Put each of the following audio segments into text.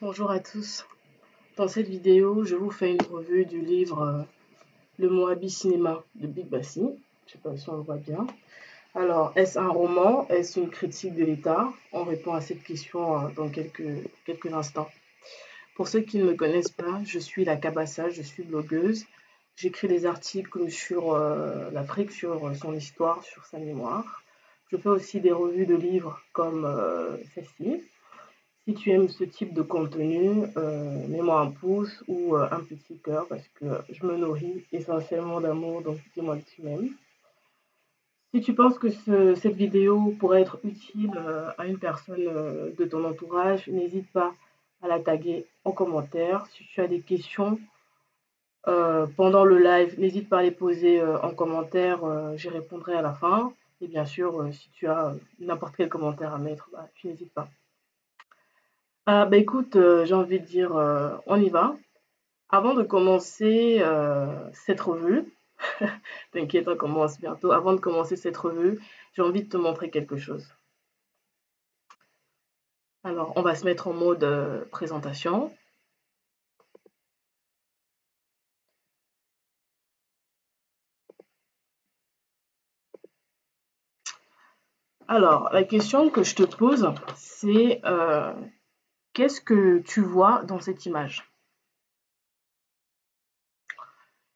Bonjour à tous. Dans cette vidéo, je vous fais une revue du livre Le Moabi Cinéma de Big Bassi. Je ne sais pas si on le voit bien. Alors, est-ce un roman? Est-ce une critique de l'État? On répond à cette question dans quelques instants. Pour ceux qui ne me connaissent pas, je suis la Kabassa, je suis blogueuse. J'écris des articles sur l'Afrique, sur son histoire, sur sa mémoire. Je fais aussi des revues de livres comme celle-ci. Si tu aimes ce type de contenu, mets-moi un pouce ou un petit cœur parce que je me nourris essentiellement d'amour, donc dis-moi que tu m'aimes. Si tu penses que cette vidéo pourrait être utile à une personne de ton entourage, n'hésite pas à la taguer en commentaire. Si tu as des questions pendant le live, n'hésite pas à les poser en commentaire, j'y répondrai à la fin. Et bien sûr, si tu as n'importe quel commentaire à mettre, tu n'hésites pas. Écoute, j'ai envie de dire, on y va. Avant de commencer cette revue, t'inquiète, on commence bientôt. Avant de commencer cette revue, j'ai envie de te montrer quelque chose. Alors, on va se mettre en mode présentation. Alors, la question que je te pose, c'est qu'est-ce que tu vois dans cette image?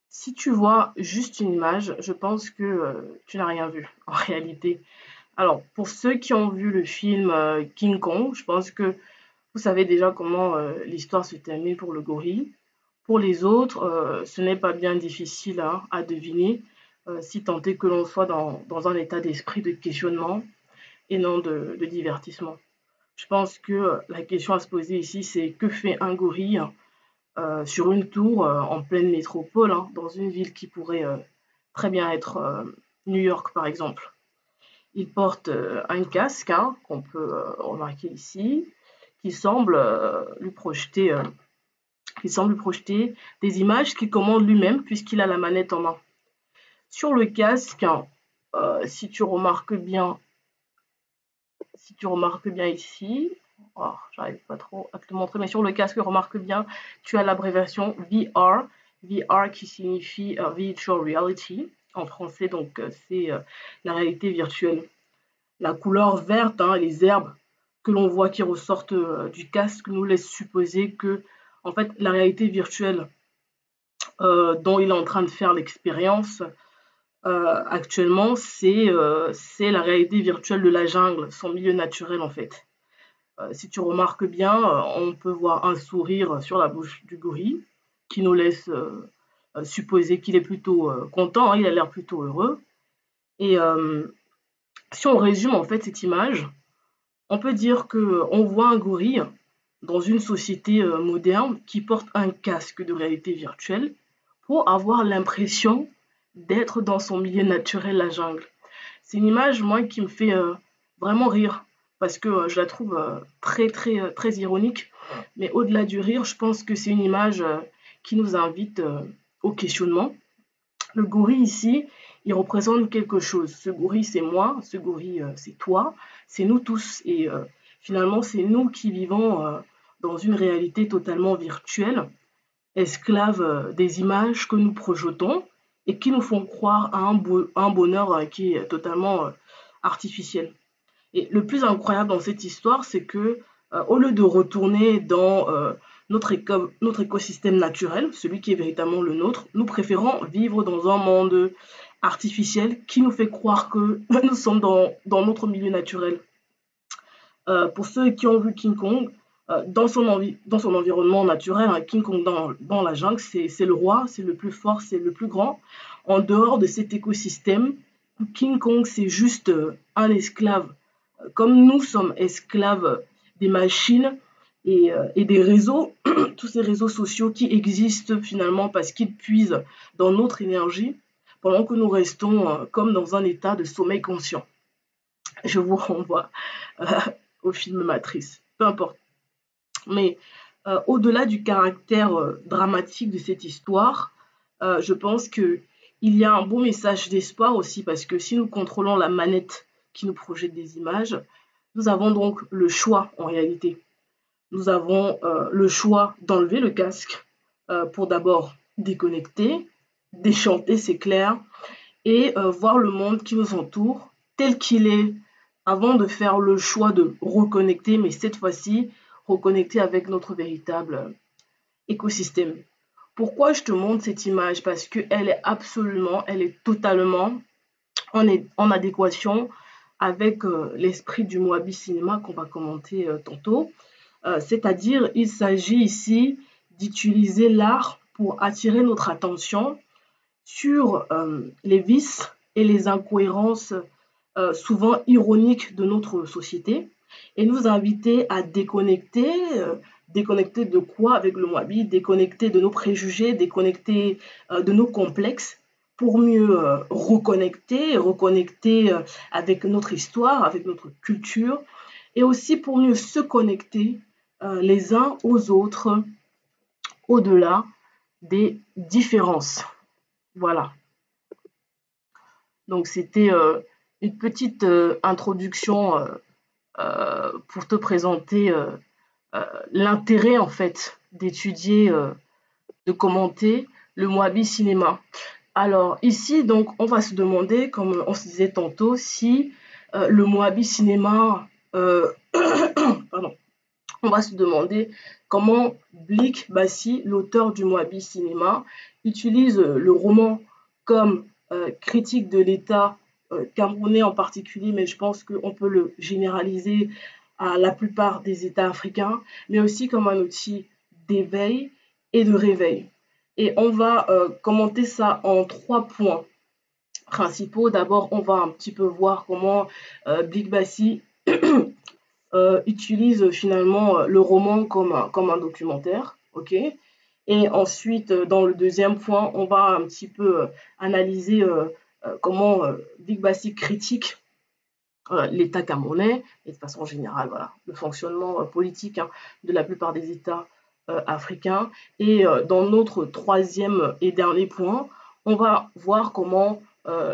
Si tu vois juste une image, je pense que tu n'as rien vu en réalité. Alors, pour ceux qui ont vu le film King Kong, je pense que vous savez déjà comment l'histoire se termine pour le gorille. Pour les autres, ce n'est pas bien difficile à deviner, si tant est que l'on soit dans un état d'esprit de questionnement et non de divertissement. Je pense que la question à se poser ici, c'est que fait un gorille sur une tour en pleine métropole, dans une ville qui pourrait très bien être New York par exemple. Il porte un casque qu'on peut remarquer ici, qui semble lui projeter des images qu'il commande lui-même puisqu'il a la manette en main. Sur le casque, si tu remarques bien ici, oh, j'arrive pas trop à te le montrer, mais sur le casque, remarque bien, tu as l'abréviation VR, VR qui signifie Virtual Reality en français, donc c'est la réalité virtuelle. La couleur verte, les herbes que l'on voit qui ressortent du casque nous laissent supposer que, en fait, la réalité virtuelle dont il est en train de faire l'expérience actuellement, c'est la réalité virtuelle de la jungle, son milieu naturel en fait. Si tu remarques bien, on peut voir un sourire sur la bouche du gorille qui nous laisse supposer qu'il est plutôt content, il a l'air plutôt heureux. Et si on résume en fait cette image, on peut dire qu'on voit un gorille dans une société moderne qui porte un casque de réalité virtuelle pour avoir l'impression d'être dans son milieu naturel, la jungle. C'est une image, moi, qui me fait vraiment rire parce que je la trouve très ironique. Mais au-delà du rire, je pense que c'est une image qui nous invite au questionnement. Le gorille ici, il représente quelque chose. Ce gorille, c'est moi, ce gorille, c'est toi, c'est nous tous. Et finalement, c'est nous qui vivons dans une réalité totalement virtuelle, esclaves des images que nous projetons et qui nous font croire à un bonheur qui est totalement artificiel. Et le plus incroyable dans cette histoire, c'est que au lieu de retourner dans notre écosystème naturel, celui qui est véritablement le nôtre, nous préférons vivre dans un monde artificiel qui nous fait croire que nous sommes dans notre milieu naturel. Pour ceux qui ont vu King Kong, dans son environnement naturel, King Kong dans la jungle, c'est le roi, c'est le plus fort, c'est le plus grand. En dehors de cet écosystème, King Kong, c'est juste un esclave. Comme nous sommes esclaves des machines et des réseaux, tous ces réseaux sociaux qui existent finalement parce qu'ils puisent dans notre énergie, pendant que nous restons comme dans un état de sommeil conscient. Je vous renvoie au film Matrice, peu importe. Mais au-delà du caractère dramatique de cette histoire, je pense qu'il y a un beau message d'espoir aussi, parce que si nous contrôlons la manette qui nous projette des images, nous avons donc le choix en réalité. nous avons le choix d'enlever le casque pour d'abord déconnecter, déchanter, c'est clair, et voir le monde qui nous entoure tel qu'il est avant de faire le choix de reconnecter, mais cette fois-ci, reconnecter avec notre véritable écosystème. Pourquoi je te montre cette image? Parce qu'elle est absolument, elle est totalement en adéquation avec l'esprit du Moabi Cinéma qu'on va commenter tantôt. C'est-à-dire, il s'agit ici d'utiliser l'art pour attirer notre attention sur les vices et les incohérences souvent ironiques de notre société et nous inviter à déconnecter. Déconnecter de quoi avec le Moabi? Déconnecter de nos préjugés, déconnecter de nos complexes pour mieux reconnecter avec notre histoire, avec notre culture et aussi pour mieux se connecter les uns aux autres au-delà des différences. Voilà. Donc c'était une petite introduction pour te présenter l'intérêt en fait d'étudier, de commenter le Moabi Cinéma. Alors ici donc on va se demander, comme on se disait tantôt, si le Moabi Cinéma, pardon, on va se demander comment Blik Bassi, l'auteur du Moabi Cinéma, utilise le roman comme critique de l'État camerounais en particulier, mais je pense qu'on peut le généraliser à la plupart des États africains, mais aussi comme un outil d'éveil et de réveil. Et on va commenter ça en 3 points principaux. D'abord, on va un petit peu voir comment Blik Bassi utilise finalement le roman comme un documentaire, ok? Et ensuite, dans le deuxième point, on va un petit peu analyser comment Big Bassi critique l'État camerounais et de façon générale, voilà, le fonctionnement politique hein, de la plupart des États africains. Et dans notre troisième et dernier point, on va voir comment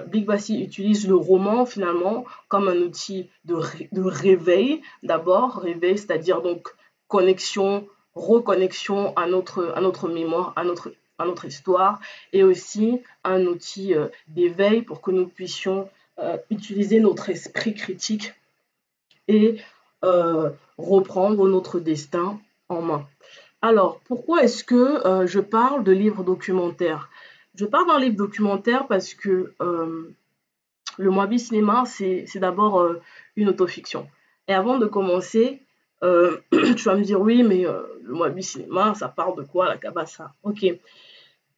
Big Bassi utilise le roman finalement comme un outil de réveil. D'abord, réveil, c'est-à-dire donc connexion, reconnexion à notre mémoire, à notre histoire, et aussi un outil d'éveil pour que nous puissions utiliser notre esprit critique et reprendre notre destin en main. Alors, pourquoi est-ce que je parle de livres documentaires? Je parle d'un livre documentaire parce que le Moabi Cinéma, c'est d'abord une autofiction. Et avant de commencer, tu vas me dire, oui, mais le Moabi Cinéma, ça parle de quoi, la cabassa? Ok.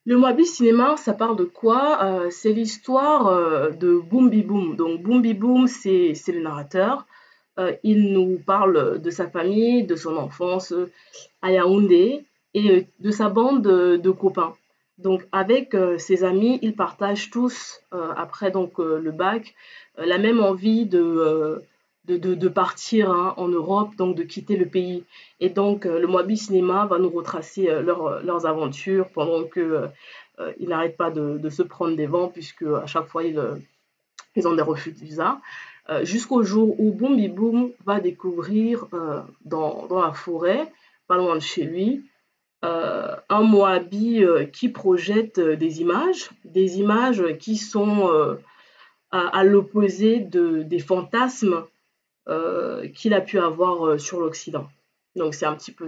Le Moabi Cinéma, ça parle de quoi? C'est l'histoire de Boombi Boom. Donc Boombi Boom, c'est le narrateur. Il nous parle de sa famille, de son enfance à Yaoundé et de sa bande de copains. Donc avec ses amis, ils partagent tous, après donc le bac, la même envie de partir hein, en Europe, donc de quitter le pays. Et donc le Moabi Cinéma va nous retracer leurs aventures pendant que ils n'arrêtent pas de se prendre des vents puisque à chaque fois ils ont des refus de visa. Jusqu'au jour où Boombi Boom va découvrir dans la forêt, pas loin de chez lui, un Moabi qui projette des images qui sont à l'opposé des fantasmes qu'il a pu avoir sur l'Occident. Donc c'est un petit peu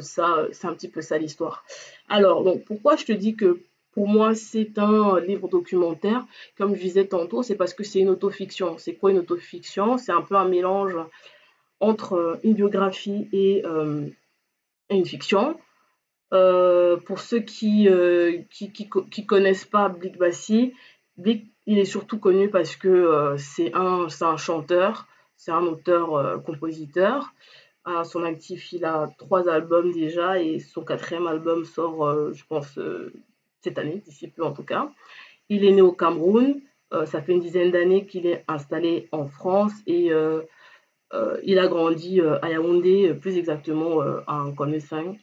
ça l'histoire. Alors donc pourquoi je te dis que pour moi c'est un livre documentaire, comme je disais tantôt, c'est parce que c'est une autofiction. C'est quoi une autofiction? C'est un peu un mélange entre une biographie et une fiction. Pour ceux qui connaissent pas Blik Bassi, Blik, il est surtout connu parce que c'est un chanteur, c'est un auteur-compositeur. À son actif, il a 3 albums déjà et son 4e album sort, je pense, cette année, d'ici peu en tout cas. Il est né au Cameroun, ça fait une dizaine d'années qu'il est installé en France et il a grandi à Yaoundé, plus exactement à Nkonesing.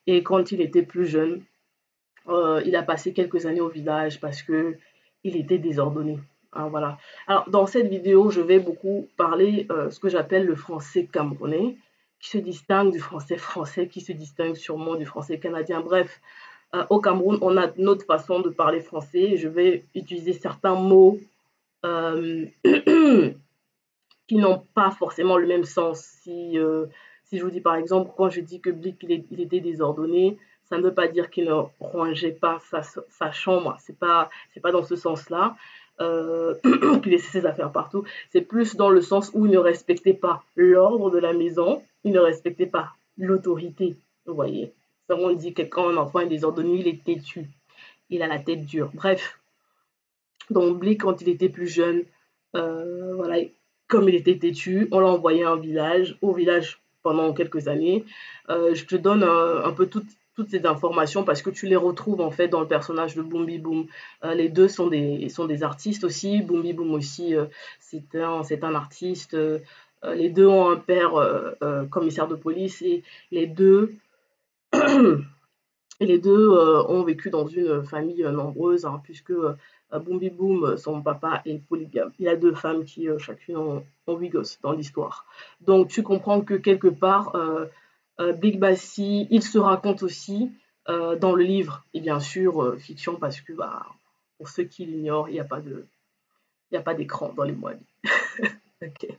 Et quand il était plus jeune, il a passé quelques années au village parce que il était désordonné. Hein, voilà. Alors, dans cette vidéo, je vais beaucoup parler ce que j'appelle le français camerounais, qui se distingue du français français, qui se distingue sûrement du français canadien. Bref, au Cameroun, on a notre façon de parler français. Je vais utiliser certains mots euh, qui n'ont pas forcément le même sens. Si je vous dis par exemple, quand je dis que Blick il était désordonné, ça ne veut pas dire qu'il ne rangeait pas sa chambre. C'est pas dans ce sens-là. Qu'il laissait ses affaires partout. C'est plus dans le sens où il ne respectait pas l'ordre de la maison, il ne respectait pas l'autorité. Vous voyez, ça on dit que quand un enfant est désordonné, il est têtu, il a la tête dure. Bref, donc Blick, quand il était plus jeune, voilà, comme il était têtu, on l'a envoyé au village pendant quelques années. Je te donne un peu toutes ces informations parce que tu les retrouves en fait dans le personnage de Boombi Boom. Les deux sont des artistes aussi. Boombi Boom aussi, c'est un artiste. Les deux ont un père commissaire de police et les deux et les deux ont vécu dans une famille nombreuse, hein, puisque Boombi Boom, son papa est polygame. Il a deux femmes qui chacune ont 8 gosses dans l'histoire. Donc tu comprends que quelque part, Big Bassi, il se raconte aussi dans le livre, et bien sûr fiction, parce que bah, pour ceux qui l'ignorent, il n'y a pas d'écran dans les mois. Okay.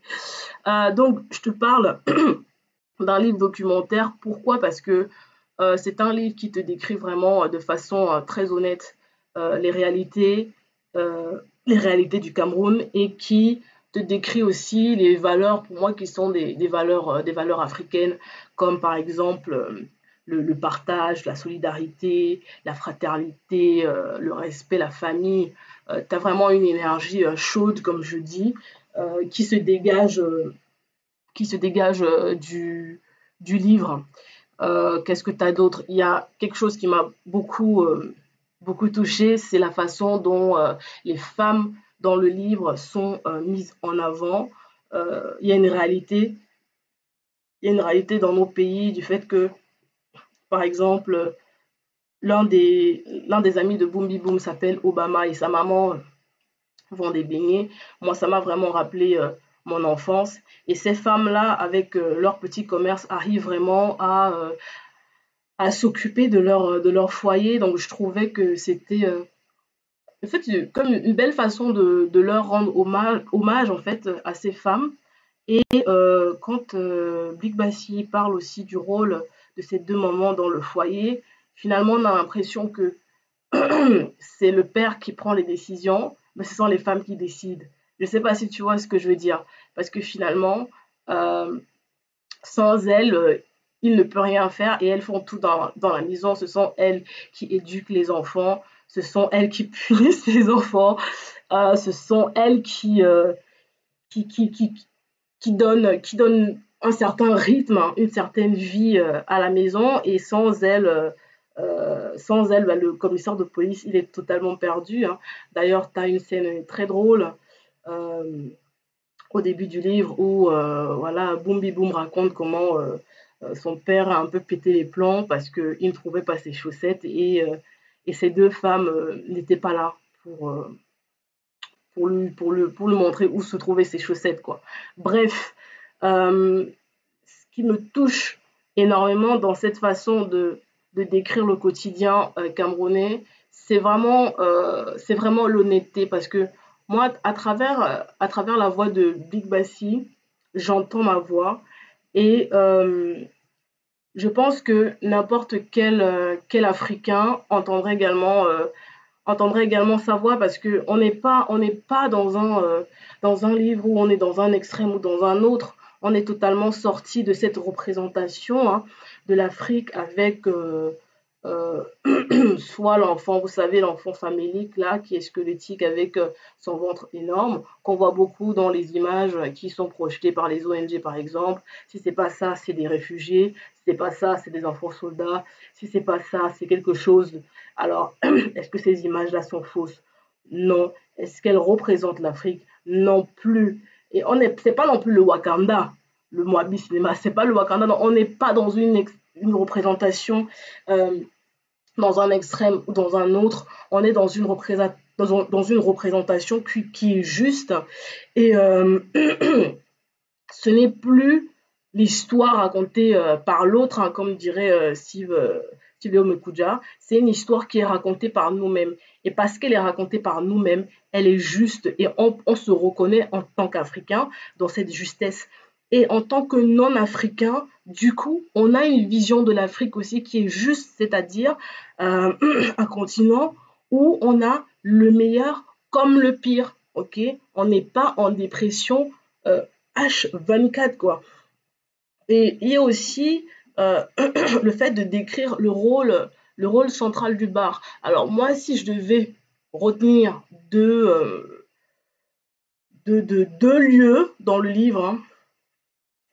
Donc je te parle d'un livre documentaire. Pourquoi? Parce que c'est un livre qui te décrit vraiment de façon très honnête les réalités du Cameroun et qui te décrit aussi les valeurs, pour moi, qui sont des valeurs africaines, comme par exemple le partage, la solidarité, la fraternité, le respect, la famille. Tu as vraiment une énergie chaude, comme je dis, qui se dégage, du livre. Qu'est-ce que tu as d'autre? Il y a quelque chose qui m'a beaucoup touchée, c'est la façon dont les femmes dans le livre sont mises en avant. Il y a une réalité, dans nos pays du fait que, par exemple, l'un des amis de Boombi Boom s'appelle Obama et sa maman vend des beignets. Moi, ça m'a vraiment rappelé mon enfance. Et ces femmes-là, avec leur petit commerce, arrivent vraiment à s'occuper de leur foyer. Donc, je trouvais que c'était en fait comme une belle façon de leur rendre hommage en fait, à ces femmes. Et quand Big Bassi parle aussi du rôle de ces deux mamans dans le foyer, finalement, on a l'impression que c'est le père qui prend les décisions, mais ce sont les femmes qui décident. Je ne sais pas si tu vois ce que je veux dire. Parce que finalement, euh, sans elles, il ne peut rien faire et elles font tout dans la maison. Ce sont elles qui éduquent les enfants, ce sont elles qui punissent les enfants, ce sont elles qui, qui, qui, qui donnent un certain rythme, hein, une certaine vie à la maison et sans elles, bah, le commissaire de police, il est totalement perdu, hein. D'ailleurs, tu as une scène très drôle euh, au début du livre où voilà, Boombi Boom raconte comment son père a un peu pété les plombs parce qu'il ne trouvait pas ses chaussettes et ces deux femmes n'étaient pas là pour lui montrer où se trouvaient ses chaussettes, quoi. Bref, ce qui me touche énormément dans cette façon de décrire le quotidien camerounais, c'est vraiment l'honnêteté parce que moi, à travers la voix de Big Bassi, j'entends ma voix et je pense que n'importe quel Africain entendrait également sa voix parce que on n'est pas dans un livre où on est dans un extrême ou dans un autre. On est totalement sorti de cette représentation, hein, de l'Afrique avec euh, soit l'enfant, vous savez, l'enfant famélique là, qui est squelettique avec son ventre énorme, qu'on voit beaucoup dans les images qui sont projetées par les ONG par exemple. Si c'est pas ça, c'est des réfugiés. Si c'est pas ça, c'est des enfants soldats. Si c'est pas ça, c'est quelque chose. Alors, est-ce que ces images-là sont fausses? Non. Est-ce qu'elles représentent l'Afrique? Non plus. Et c'est pas non plus le Wakanda, le Moabi Cinéma, c'est pas le Wakanda. Non, on n'est pas dans une représentation euh, dans un extrême ou dans un autre. On est dans une représentation qui est juste. Et ce n'est plus l'histoire racontée par l'autre, hein, comme dirait Steve Omekuja, c'est une histoire qui est racontée par nous-mêmes. Et parce qu'elle est racontée par nous-mêmes, elle est juste et on se reconnaît en tant qu'Africain dans cette justesse. Et en tant que non-Africain, du coup, on a une vision de l'Afrique aussi qui est juste, c'est-à-dire euh, un continent où on a le meilleur comme le pire, ok? On n'est pas en dépression euh, H24, quoi. Et il y a aussi le fait de décrire le rôle central du bar. Alors moi, si je devais retenir deux lieux dans le livre, hein,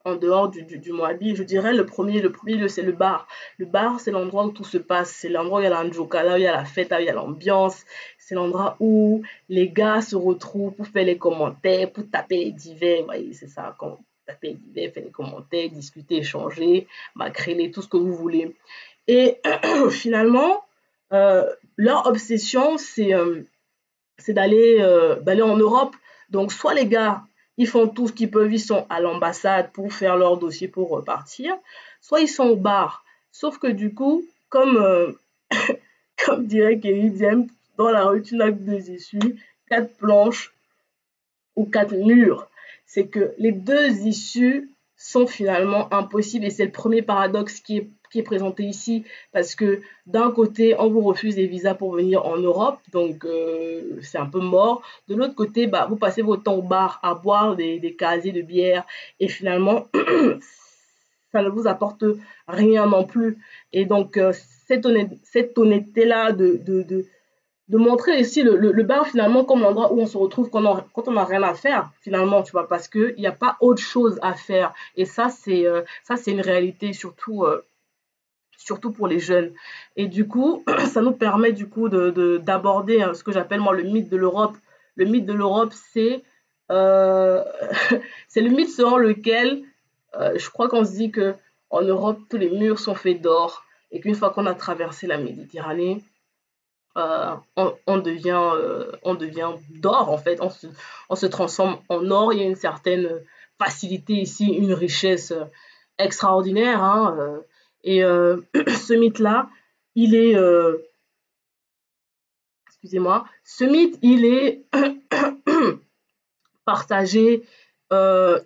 en dehors du Moabi, je dirais le premier lieu, c'est le bar. Le bar, c'est l'endroit où tout se passe. C'est l'endroit où il y a l'andjokala, où il y a la fête, où il y a l'ambiance. C'est l'endroit où les gars se retrouvent pour faire les commentaires, pour taper les divers. Vous voyez, c'est ça, quand taper les divers, faire les commentaires, discuter, échanger, macréler, tout ce que vous voulez. Et finalement, leur obsession, c'est d'aller en Europe. Donc, soit les gars, ils font tout ce qu'ils peuvent, ils sont à l'ambassade pour faire leur dossier pour repartir, soit ils sont au bar. Sauf que du coup, comme dirait Kelly Diem, dans la rue, tu n'as que deux issues, quatre planches ou quatre murs. C'est que les deux issues sont finalement impossibles et c'est le premier paradoxe qui est présenté ici parce que d'un côté, on vous refuse les visas pour venir en Europe, donc c'est un peu mort. De l'autre côté, bah, vous passez votre temps au bar à boire des casiers de bière et finalement, ça ne vous apporte rien non plus. Et donc, cette honnêteté-là de montrer ici le bar finalement comme l'endroit où on se retrouve quand on n'a rien à faire finalement, tu vois, parce qu'il n'y a pas autre chose à faire. Et ça, c'est une réalité, surtout pour les jeunes. Et du coup, ça nous permet du coup d'aborder ce que j'appelle moi le mythe de l'Europe. Le mythe de l'Europe, euh, c'est le mythe selon lequel je crois qu'on se dit que en Europe, tous les murs sont faits d'or et qu'une fois qu'on a traversé la Méditerranée, on devient d'or en fait, on se transforme en or. Il y a une certaine facilité ici, une richesse extraordinaire, hein, et ce mythe-là, il est, excusez-moi, ce mythe, il est partagé,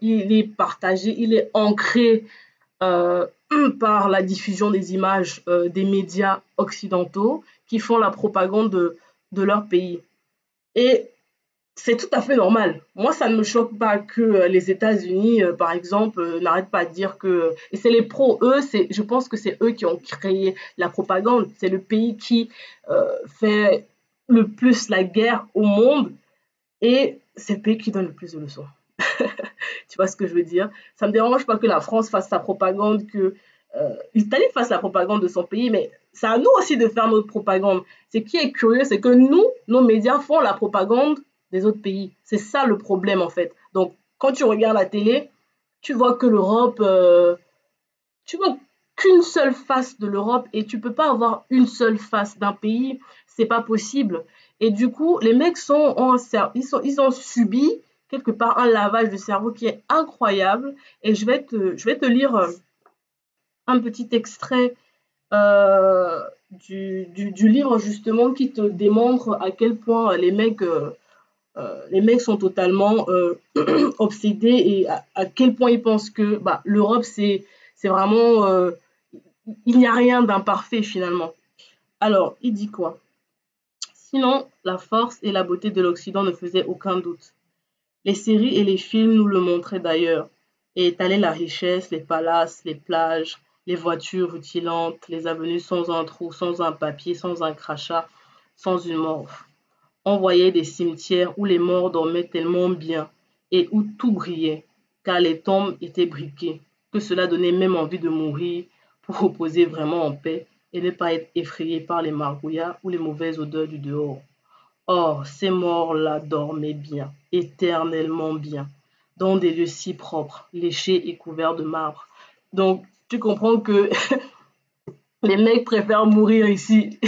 il est ancré euh, par la diffusion des images des médias occidentaux qui font la propagande de leur pays. Et c'est tout à fait normal. Moi, ça ne me choque pas que les États-Unis, par exemple, n'arrêtent pas de dire que... Et c'est les pros, eux, je pense que c'est eux qui ont créé la propagande. C'est le pays qui fait le plus la guerre au monde et c'est le pays qui donne le plus de leçons. Tu vois ce que je veux dire? Ça me dérange pas que la France fasse sa propagande, que l'Italie fasse la propagande de son pays, mais c'est à nous aussi de faire notre propagande. Ce qui est curieux, c'est que nous, nos médias font la propagande des autres pays. C'est ça le problème en fait. Donc, quand tu regardes la télé, tu vois que l'Europe, tu vois qu'une seule face de l'Europe et tu peux pas avoir une seule face d'un pays, c'est pas possible. Et du coup, les mecs ils ont subi quelque part un lavage de cerveau qui est incroyable. Et je vais te lire un petit extrait du livre justement qui te démontre à quel point les mecs sont totalement obsédés et à quel point ils pensent que bah, l'Europe c'est vraiment il n'y a rien d'imparfait finalement. Alors, il dit quoi? Sinon, la force et la beauté de l'Occident ne faisaient aucun doute. Les séries et les films nous le montraient d'ailleurs, et étalaient la richesse, les palaces, les plages, les voitures rutilantes, les avenues sans un trou, sans un papier, sans un crachat, sans une morve. On voyait des cimetières où les morts dormaient tellement bien et où tout brillait, car les tombes étaient briquées, que cela donnait même envie de mourir pour reposer vraiment en paix et ne pas être effrayé par les margouillas ou les mauvaises odeurs du dehors. Or, ces morts-là dormaient bien, éternellement bien, dans des lieux si propres, léchés et couverts de marbre. Donc, tu comprends que les mecs préfèrent mourir ici.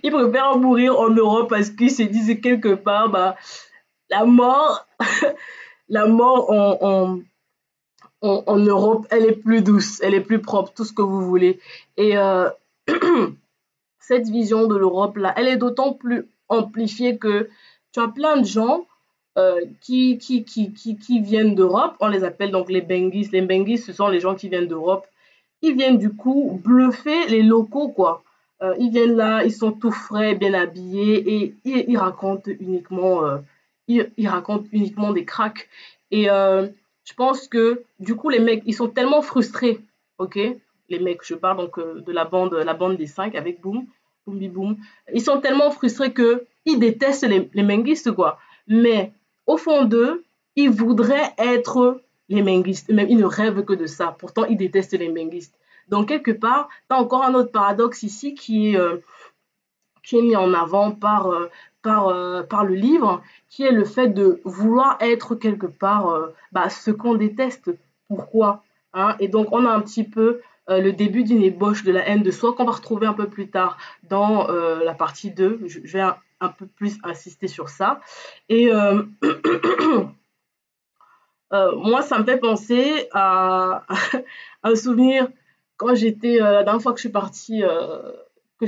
Ils préfèrent mourir en Europe parce qu'ils se disent quelque part, bah, la mort, la mort en Europe, elle est plus douce, elle est plus propre, tout ce que vous voulez. Et cette vision de l'Europe là, elle est d'autant plus amplifiée que tu as plein de gens qui viennent d'Europe. On les appelle donc les Benguis. Les Benguis, ce sont les gens qui viennent d'Europe. Ils viennent du coup bluffer les locaux, quoi. Ils viennent là, ils sont tout frais, bien habillés et ils racontent uniquement, ils racontent uniquement des cracks. Et je pense que du coup, les mecs, ils sont tellement frustrés, ok? Les mecs, je parle donc de la bande des cinq avec Boom, Boom Boom. Ils sont tellement frustrés que ils détestent les menguistes, quoi. Mais au fond d'eux, ils voudraient être les menguistes. Même ils ne rêvent que de ça. Pourtant, ils détestent les menguistes. Donc, quelque part, tu as encore un autre paradoxe ici qui est mis en avant par le livre, qui est le fait de vouloir être quelque part ce qu'on déteste. Pourquoi, hein? Et donc, on a un petit peu le début d'une ébauche de la haine de soi qu'on va retrouver un peu plus tard dans la partie 2. Je vais un peu plus insister sur ça. Et moi, ça me fait penser à un souvenir quand j'étais, la dernière fois que je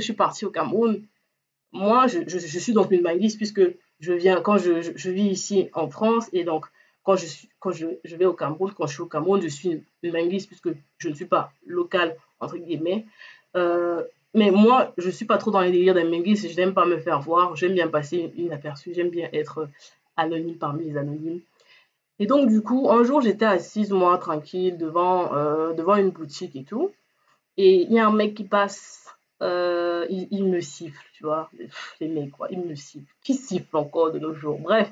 suis partie au Cameroun. Moi, je suis donc une maïliste puisque je viens, quand je vis ici en France et donc quand je vais au Cameroun, quand je suis au Cameroun, je suis une maïliste puisque je ne suis pas locale, entre guillemets. Euh, mais moi, je ne suis pas trop dans les délires d'un linguiste, je n'aime pas me faire voir, j'aime bien passer inaperçue, j'aime bien être anonyme parmi les anonymes. Et donc, du coup, un jour, j'étais assise, moi, tranquille, devant une boutique et tout. Et il y a un mec qui passe, il me siffle, tu vois. Les mecs, quoi, ils me sifflent. Qui siffle encore de nos jours? Bref,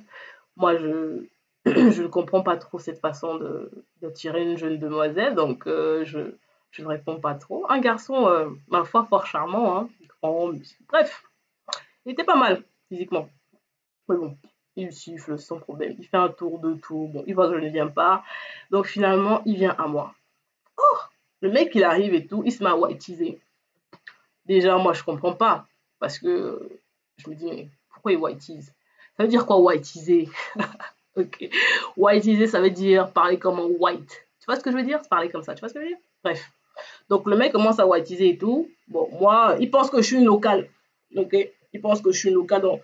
moi, je ne comprends pas trop cette façon de tirer une jeune demoiselle, donc je ne réponds pas trop. Un garçon, ma foi, fort charmant, hein, grand, bref, il était pas mal physiquement. Mais bon, il siffle sans problème. Il fait un tour, deux tours. Bon, il voit que je ne viens pas. Donc finalement, il vient à moi. Le mec, il arrive et tout, il se met à whiteiser. Déjà, moi, je comprends pas. Parce que je me dis, mais pourquoi il whiteise? Ça veut dire quoi, whiteiser? Ok. Whiteiser, ça veut dire parler comme un white. Tu vois ce que je veux dire? Parler comme ça. Tu vois ce que je veux dire? Bref. Donc, le mec commence à whiteiser et tout. Bon, moi, il pense que je suis une locale. Ok? Il pense que je suis une locale. Donc,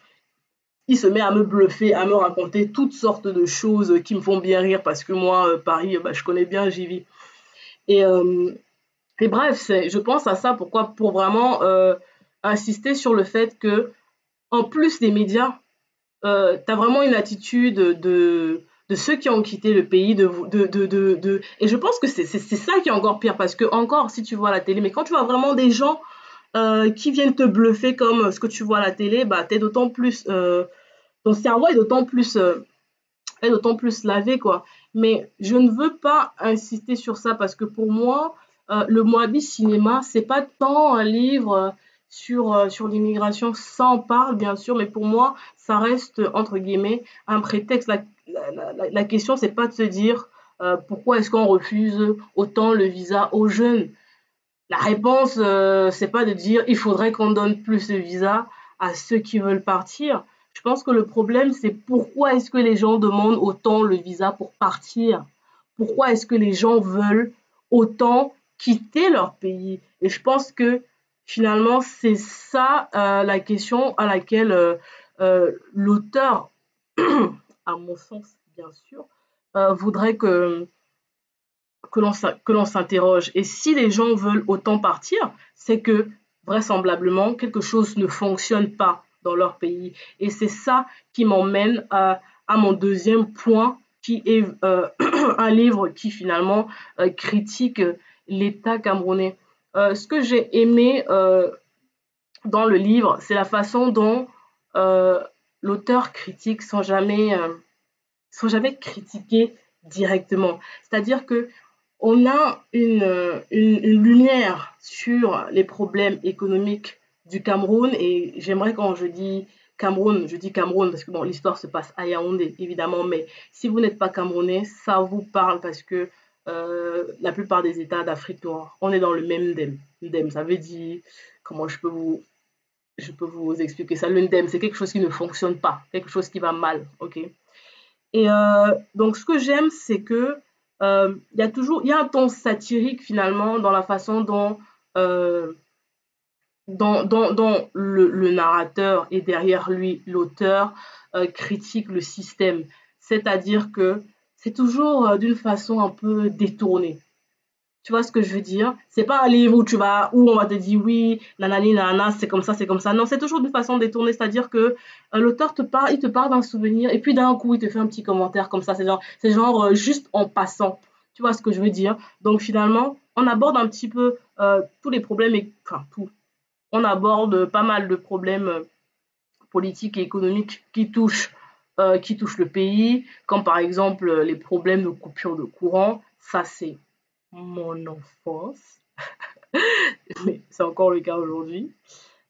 il se met à me bluffer, à me raconter toutes sortes de choses qui me font bien rire parce que moi, Paris, je connais bien, j'y vis. Et, euh, et bref, je pense à ça pourquoi pour vraiment insister sur le fait que, en plus des médias, tu as vraiment une attitude de ceux qui ont quitté le pays. Et je pense que c'est ça qui est encore pire parce que, encore, si tu vois à la télé, mais quand tu vois vraiment des gens qui viennent te bluffer comme ce que tu vois à la télé, t'es d'autant plus. Ton cerveau est d'autant plus lavé, quoi. Mais je ne veux pas insister sur ça parce que pour moi, le Moabi Cinéma, c'est pas tant un livre sur l'immigration, ça en parle bien sûr, mais pour moi, ça reste entre guillemets un prétexte. La question, c'est pas de se dire pourquoi est-ce qu'on refuse autant le visa aux jeunes. La réponse, c'est pas de dire il faudrait qu'on donne plus de visas à ceux qui veulent partir. Je pense que le problème, c'est pourquoi est-ce que les gens demandent autant le visa pour partir? Pourquoi est-ce que les gens veulent autant quitter leur pays? Et je pense que finalement, c'est ça la question à laquelle l'auteur, à mon sens, bien sûr, voudrait que l'on s'interroge. Et si les gens veulent autant partir, c'est que vraisemblablement quelque chose ne fonctionne pas dans leur pays. Et c'est ça qui m'emmène à mon deuxième point, qui est un livre qui finalement critique l'État camerounais. Ce que j'ai aimé dans le livre, c'est la façon dont euh, l'auteur critique sans jamais critiquer directement. C'est-à-dire que on a une lumière sur les problèmes économiques du Cameroun et j'aimerais quand je dis Cameroun parce que bon, l'histoire se passe à Yaoundé évidemment, mais si vous n'êtes pas camerounais, ça vous parle parce que la plupart des États d'Afrique noire, on est dans le même ndem. Ndem, ça veut dire, comment je peux vous expliquer ça? Le ndem, c'est quelque chose qui ne fonctionne pas, quelque chose qui va mal, ok? Et donc, ce que j'aime, c'est que Il y a un ton satirique finalement dans la façon dont, euh, dont le narrateur et derrière lui l'auteur critique le système. C'est-à-dire que c'est toujours d'une façon un peu détournée. Tu vois ce que je veux dire? C'est pas un livre où où on va te dire oui, nanani, nanana, c'est comme ça, c'est comme ça. Non, c'est toujours d'une façon détournée, c'est-à-dire que l'auteur il te parle d'un souvenir et puis d'un coup, il te fait un petit commentaire comme ça. C'est genre juste en passant. Tu vois ce que je veux dire? Donc finalement, on aborde un petit peu tous les problèmes, enfin tout. On aborde pas mal de problèmes politiques et économiques qui touchent le pays, comme par exemple les problèmes de coupure de courant. Ça, c'est mon enfance, mais c'est encore le cas aujourd'hui.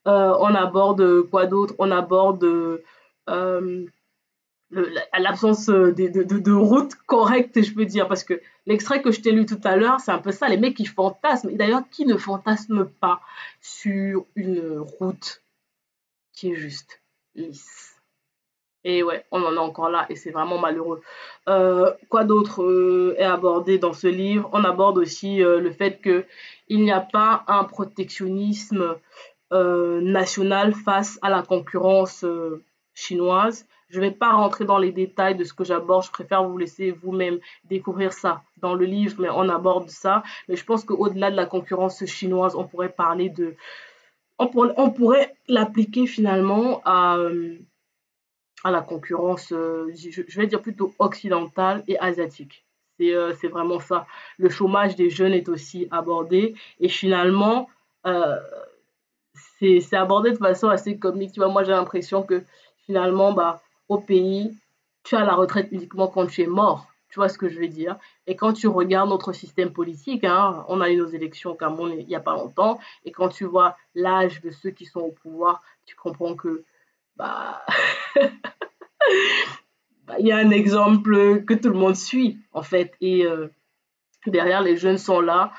On aborde quoi d'autre? On aborde l'absence de route correcte, je peux dire, parce que l'extrait que je t'ai lu tout à l'heure, c'est un peu ça, les mecs qui fantasment. Et d'ailleurs, qui ne fantasme pas sur une route qui est juste lisse? Et ouais, on en est encore là et c'est vraiment malheureux. Quoi d'autre est abordé dans ce livre? On aborde aussi le fait que il n'y a pas un protectionnisme national face à la concurrence chinoise. Je ne vais pas rentrer dans les détails de ce que j'aborde, je préfère vous laisser vous-même découvrir ça dans le livre, mais on aborde ça. Mais je pense qu'au-delà de la concurrence chinoise, on pourrait parler on pourrait l'appliquer finalement à la concurrence, je vais dire plutôt occidentale et asiatique. C'est vraiment ça. Le chômage des jeunes est aussi abordé et finalement, euh, c'est abordé de façon assez comique. Tu vois, moi j'ai l'impression que finalement, bah, au pays, tu as la retraite uniquement quand tu es mort. Tu vois ce que je veux dire? Et quand tu regardes notre système politique, hein, on a eu nos élections au Cameroun il n'y a pas longtemps, et quand tu vois l'âge de ceux qui sont au pouvoir, tu comprends que bah, il y a un exemple que tout le monde suit, en fait. Et derrière, les jeunes sont là,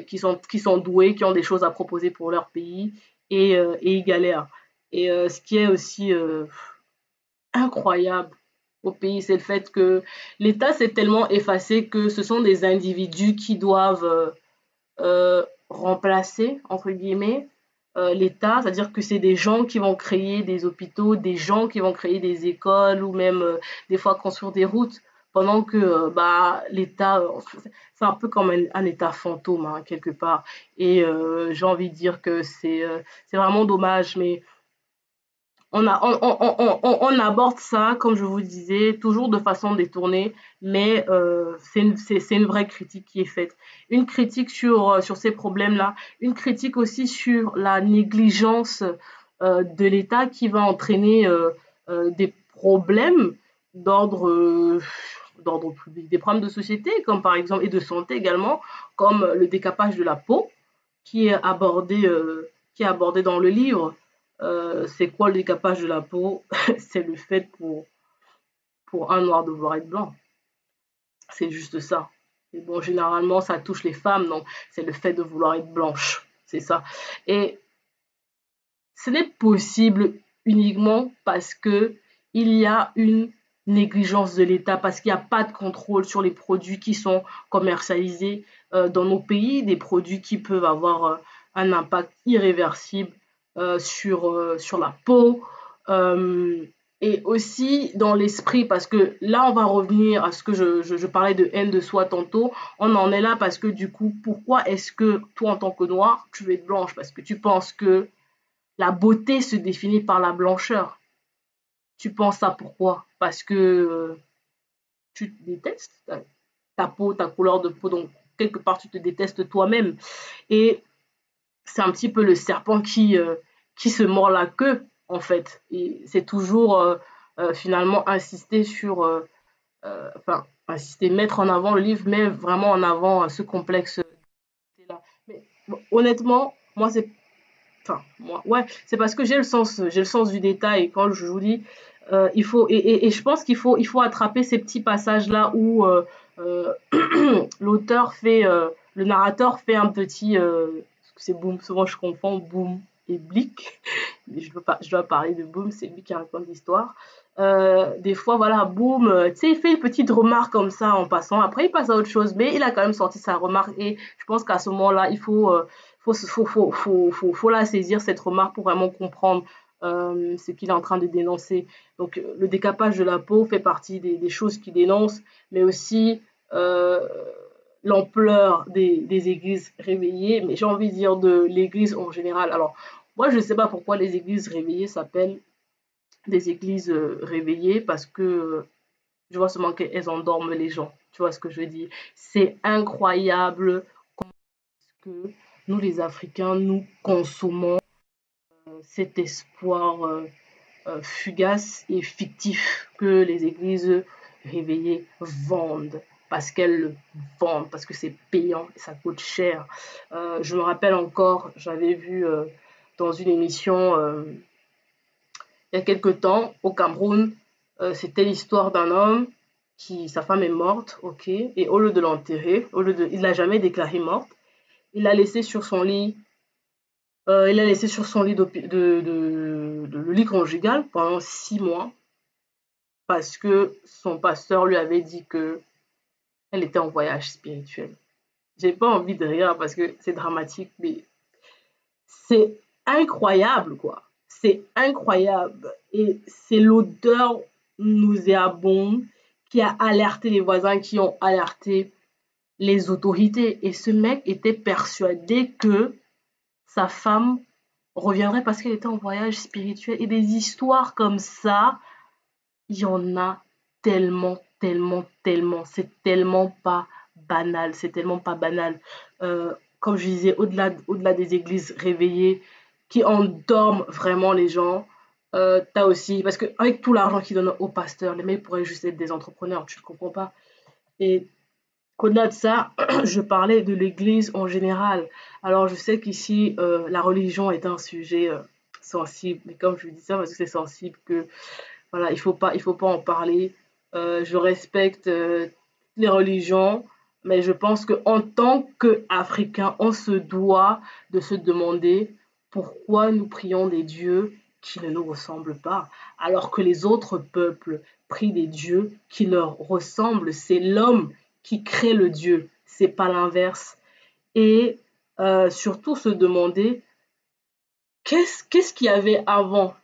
qui sont doués, qui ont des choses à proposer pour leur pays, et ils galèrent. Et ce qui est aussi incroyable au pays, c'est le fait que l'État s'est tellement effacé que ce sont des individus qui doivent remplacer, entre guillemets, l'État, c'est-à-dire que c'est des gens qui vont créer des hôpitaux, des gens qui vont créer des écoles ou même des fois construire des routes, pendant que bah, l'État, c'est un peu comme un État fantôme, hein, quelque part. Et j'ai envie de dire que c'est vraiment dommage, mais on aborde ça, comme je vous disais, toujours de façon détournée, mais c'est une vraie critique qui est faite. Une critique sur ces problèmes-là, une critique aussi sur la négligence de l'État qui va entraîner des problèmes d'ordre d'ordre public, des problèmes de société, comme par exemple, et de santé également, comme le décapage de la peau, qui est abordé dans le livre. C'est quoi le décapage de la peau? C'est le fait pour un noir de vouloir être blanc. C'est juste ça. Et bon, généralement, ça touche les femmes, donc c'est le fait de vouloir être blanche. C'est ça. Et ce n'est possible uniquement parce que il y a une négligence de l'État, parce qu'il n'y a pas de contrôle sur les produits qui sont commercialisés dans nos pays, des produits qui peuvent avoir un impact irréversible sur la peau. euh, et aussi dans l'esprit, parce que là, on va revenir à ce que je parlais de haine de soi tantôt. On en est là parce que du coup, pourquoi est-ce que toi, en tant que noir, tu veux être blanche? Parce que tu penses que la beauté se définit par la blancheur. Tu penses ça pourquoi? Parce que tu te détestes ta peau, ta couleur de peau, donc quelque part tu te détestes toi-même. Et c'est un petit peu le serpent qui se mord la queue, en fait. Et c'est toujours finalement insister enfin, insister, mettre en avant le livre, met vraiment en avant ce complexe-là. Mais bon, honnêtement, moi, c'est enfin, moi, ouais, c'est parce que j'ai le sens du détail. Et quand je vous dis, il faut, et je pense il faut attraper ces petits passages-là où euh, le narrateur fait un petit, c'est boum, souvent je confonds boum. biblique. Mais je dois parler de Boom, c'est lui qui raconte l'histoire. Des fois, voilà, Boom, tu sais, il fait une petite remarque comme ça en passant. Après, il passe à autre chose, mais il a quand même sorti sa remarque. Et je pense qu'à ce moment-là, il faut la saisir, cette remarque, pour vraiment comprendre ce qu'il est en train de dénoncer. Donc, le décapage de la peau fait partie des choses qu'il dénonce, mais aussi l'ampleur des églises réveillées, mais j'ai envie de dire de l'église en général. Alors, moi, je ne sais pas pourquoi les églises réveillées s'appellent des églises réveillées, parce que je vois seulement qu'elles endorment les gens. Tu vois ce que je veux dire? C'est incroyable que nous, les Africains, nous consommons cet espoir fugace et fictif que les églises réveillées vendent, parce qu'elles le vendent, parce que c'est payant et ça coûte cher. Je me rappelle encore, j'avais vu dans une émission il y a quelque temps au Cameroun, c'était l'histoire d'un homme qui, sa femme est morte, ok, et au lieu de l'enterrer, il l'a jamais déclarée morte, il l'a laissée sur son lit. Il l'a laissée sur son lit le lit conjugal pendant 6 mois, parce que son pasteur lui avait dit que elle était en voyage spirituel. J'ai pas envie de rire parce que c'est dramatique, mais c'est incroyable, quoi. C'est incroyable. Et c'est l'odeur nauséabonde qui a alerté les voisins, qui ont alerté les autorités. Et ce mec était persuadé que sa femme reviendrait parce qu'elle était en voyage spirituel. Et des histoires comme ça, il y en a tellement, tellement, tellement. C'est tellement pas banal. C'est tellement pas banal. Comme je disais, au-delà des églises réveillées qui endorment vraiment les gens, t'as aussi, parce qu'avec tout l'argent qu'ils donnent aux pasteurs, les mecs pourraient juste être des entrepreneurs, tu ne comprends pas. Et qu'au-delà de ça, je parlais de l'église en général. Alors, je sais qu'ici, la religion est un sujet sensible, mais comme je dis ça, parce que c'est sensible, que voilà, il faut pas en parler. Je respecte les religions, mais je pense qu'en tant qu'Africains, on se doit de se demander pourquoi nous prions des dieux qui ne nous ressemblent pas, alors que les autres peuples prient des dieux qui leur ressemblent. C'est l'homme qui crée le dieu, c'est pas l'inverse. Et surtout se demander qu'est-ce qu'il y avait avant.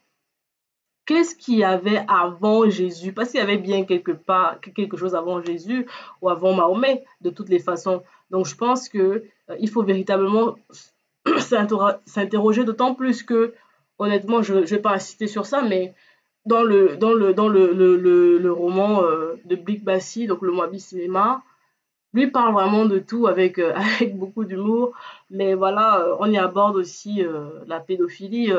Qu'est-ce qu'il y avait avant Jésus? Parce qu'il y avait bien quelque chose avant Jésus ou avant Mahomet, de toutes les façons. Donc, je pense que il faut véritablement s'interroger, d'autant plus que, honnêtement, je ne vais pas insister sur ça, mais dans le roman de Blick Bassi, donc le Moabi Cinéma, lui parle vraiment de tout avec, avec beaucoup d'humour. Mais voilà, on y aborde aussi la pédophilie